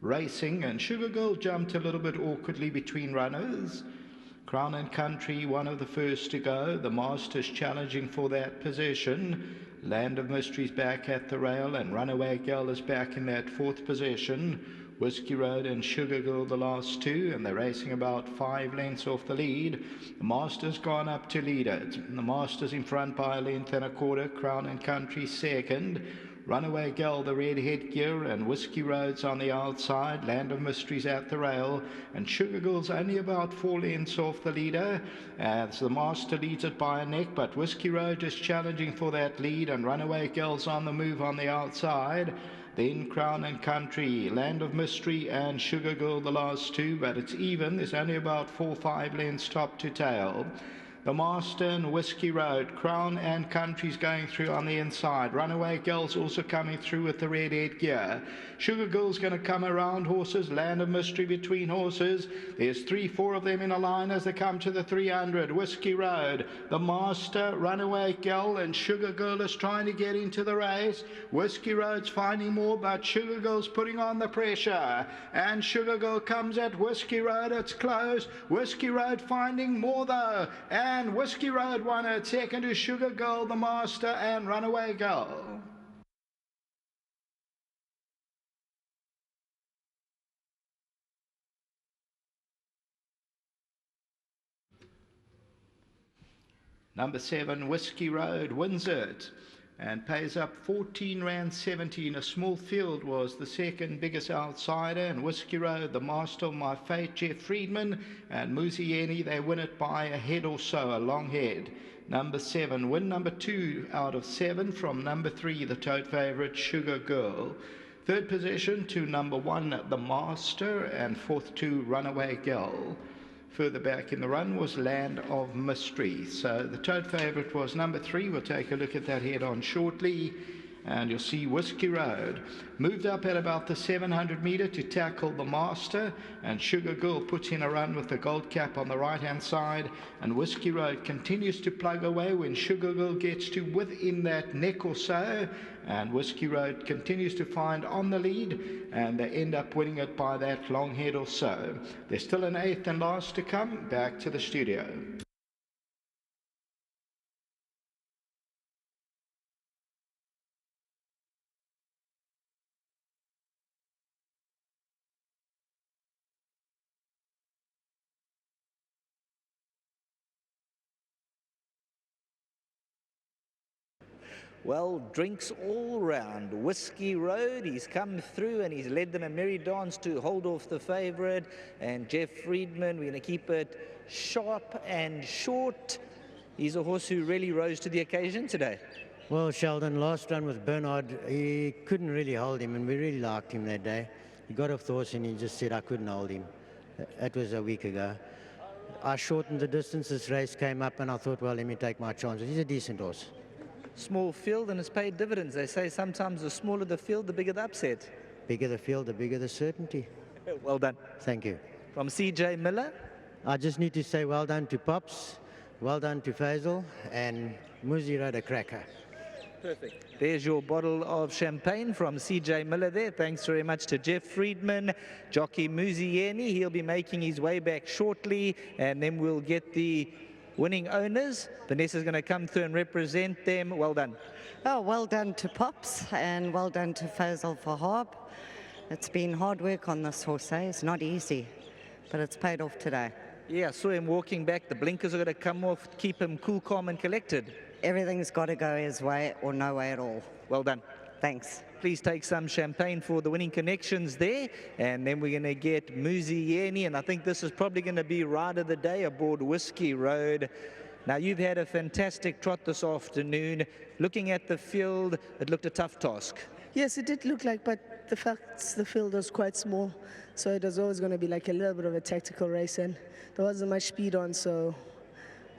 Racing, and Sugar Girl jumped a little bit awkwardly between runners. Crown and Country, one of the first to go. The Masters challenging for that position. Land of Mystery's back at the rail, and Runaway Girl is back in that fourth position. Whiskey Road and Sugar Girl the last two, and they're racing about 5 lengths off the lead. The Masters gone up to lead it. The Masters in front by a length and a quarter. Crown and Country second. Runaway Girl, the red headgear, and Whiskey Road's on the outside. Land of Mysteries at the rail, and Sugar Girl's only about 4 lengths off the leader, as the Master leads it by a neck, but Whiskey Road is challenging for that lead, and Runaway Girl's on the move on the outside. Then Crown and Country, Land of Mystery, and Sugar Girl the last two, but it's even. There's only about 4 or 5 lengths top to tail. The Master and Whiskey Road. Crown and Country's going through on the inside. Runaway Girl's also coming through with the red headgear. Sugar Girl's going to come around horses. Land of Mystery between horses. There's 3, 4 of them in a line as they come to the 300. Whiskey Road, the Master, Runaway Girl, and Sugar Girl is trying to get into the race. Whiskey Road's finding more, but Sugar Girl's putting on the pressure. And Sugar Girl comes at Whiskey Road. It's close. Whiskey Road finding more though. And Whiskey Road won it. Second to Sugar Girl, the Master, and Runaway Girl. Number 7, Whiskey Road, wins it and pays up 14 rand 17. A small field was the second biggest outsider, and Whiskey Road, the Master, My Fate, Jeff Friedman, and Muzieni, they win it by a head or so, a long head. Number 7, win number 2 out of 7 from number 3, the tote favourite, Sugar Girl. Third position to number 1, the Master, and fourth to Runaway Girl. Further back in the run was Land of Mystery. So the tote favourite was number 3. We'll take a look at that head on shortly. And you'll see Whiskey Road moved up at about the 700 metre to tackle the Master, and Sugar Girl puts in a run with the gold cap on the right hand side, and Whiskey Road continues to plug away when Sugar Girl gets to within that neck or so, and Whiskey Road continues to find on the lead, and they end up winning it by that long head or so. There's still an 8th and last to come. Back to the studio. Well, drinks all round. Whiskey Road, he's come through and he's led them a merry dance to hold off the favourite. And Jeff Friedman, we're going to keep it sharp and short. He's a horse who really rose to the occasion today. Well, Sheldon, last run with Bernard, he couldn't really hold him, and we really liked him that day. He got off the horse and he just said, I couldn't hold him. That was a week ago. I shortened the distance, this race came up, and I thought, well, let me take my chances. He's a decent horse. Small field and it's paid dividends. They say sometimes the smaller the field, the bigger the upset. Bigger the field, the bigger the certainty. Well done. Thank you. From CJ Miller. I just need to say well done to Pops, well done to Faisal, and Muzi rode a cracker. Perfect. There's your bottle of champagne from CJ Miller there. Thanks very much to Jeff Friedman. Jockey Muzieni, he'll be making his way back shortly, and then we'll get the winning owners. Vanessa's going to come through and represent them. Well done. Oh, well done to Pops, and well done to Faisal for Harb. It's been hard work on this horse, eh? It's not easy, but it's paid off today. Yeah, I saw him walking back. The blinkers are going to come off, keep him cool, calm and collected. Everything's got to go his way or no way at all. Well done. Thanks. Please take some champagne for the winning connections there. And then we're going to get Muzieni, and I think this is probably going to be ride of the day aboard Whiskey Road. Now, you've had a fantastic trot this afternoon. Looking at the field, it looked a tough task. Yes, it did look like, but the fact the field was quite small, so it was always going to be like a little bit of a tactical race, and there wasn't much speed on, so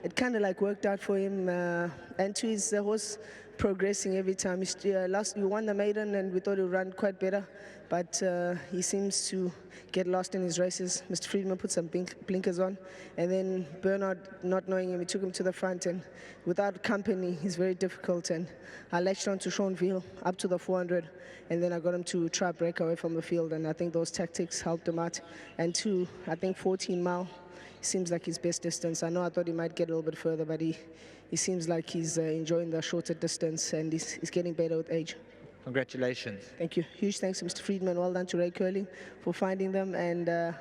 it kind of like worked out for him and to his horse. progressing every time. We won the maiden and we thought he would run quite better, but he seems to get lost in his races. Mr. Friedman put some blinkers on, and then Bernard, not knowing him, he took him to the front, and without company, he's very difficult. And I latched on to Sean Veal up to the 400, and then I got him to try break away from the field, and I think those tactics helped him out. And to, I think, 14 mile seems like his best distance. I know I thought he might get a little bit further, but he seems like he's enjoying the shorter distance, and he's getting better with age. Congratulations. Thank you. Huge thanks to Mr. Friedman. Well done to Ray Curling for finding them, and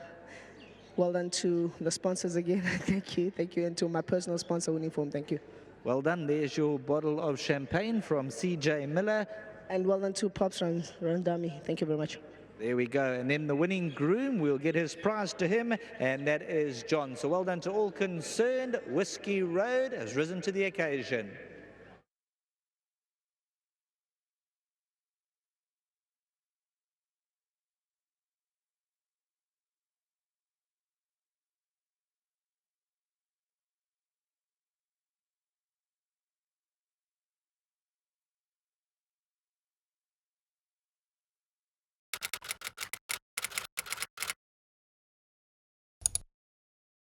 well done to the sponsors again. Thank you. Thank you. And to my personal sponsor, Winning Form. Thank you. Well done. There's your bottle of champagne from CJ Miller. And well done to Pops Randami. Thank you very much. There we go. And then the winning groom, we'll get his prize to him, and that is John. So well done to all concerned. Whiskey Road has risen to the occasion.